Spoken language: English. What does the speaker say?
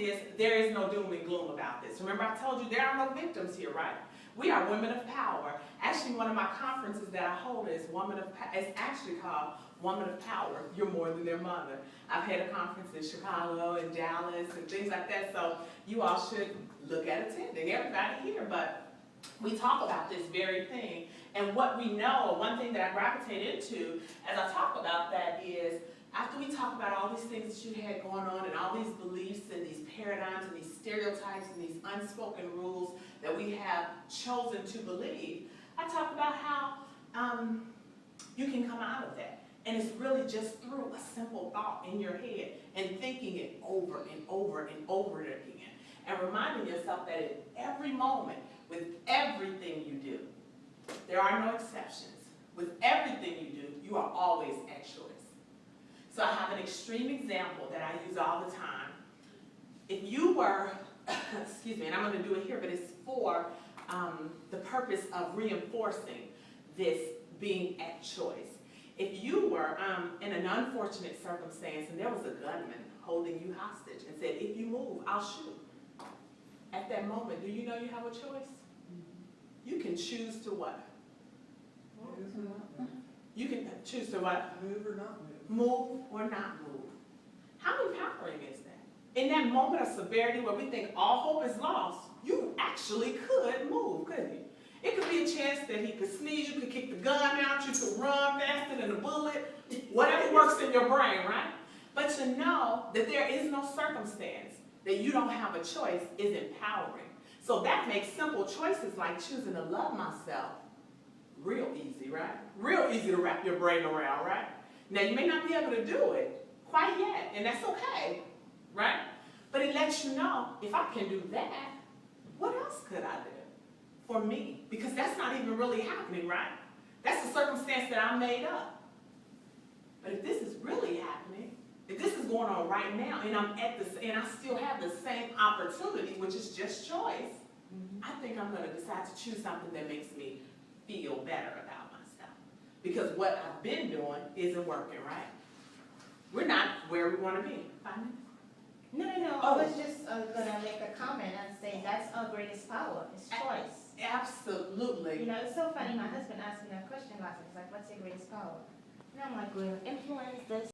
is there is no doom and gloom about this. Remember I told you there are no victims here, right? We are women of power. Actually, one of my conferences that I hold is it's actually called Woman of Power. You're more than their mother. I've had a conference in Chicago and Dallas and things like that, so you all should look at attending, everybody here. But we talk about this very thing, and what we know, one thing that I gravitate into as I talk about that is, after we talk about all these things that you had going on and all these beliefs and these paradigms and these stereotypes and these unspoken rules that we have chosen to believe, I talk about how you can come out of that. And it's really just through a simple thought in your head and thinking it over and over and over again. And reminding yourself that at every moment, with everything you do, there are no exceptions. With everything you do, you are always at choice. So I have an extreme example that I use all the time. If you were, excuse me, and I'm going to do it here, but it's for the purpose of reinforcing this being at choice. If you were in an unfortunate circumstance and there was a gunman holding you hostage and said, if you move, I'll shoot. At that moment, do you know you have a choice? You can choose to what? You can choose to what? Move or not move. Move or not move. How empowering is that? In that moment of severity where we think all hope is lost, you actually could move, couldn't you? It could be a chance that he could sneeze, you could kick the gun out, you could run faster than a bullet, whatever works in your brain, right? But to know that there is no circumstance that you don't have a choice is empowering. So that makes simple choices like choosing to love myself real easy, right? Real easy to wrap your brain around, right? Now you may not be able to do it quite yet, and that's okay, right? But it lets you know, if I can do that, what else could I do for me? Because that's not even really happening, right? That's a circumstance that I made up. But if this is really happening, if this is going on right now, and and I still have the same opportunity, which is just choice, I think I'm going to decide to choose something that makes me feel better about myself. Because what I've been doing isn't working, right? We're not where we want to be. 5 minutes? No. Oh. I was just going to make a comment and say that's our greatest power, is choice. Absolutely. You know, it's so funny, my husband asked me that question last night. He's like, what's your greatest power? And I'm like, well, influence this.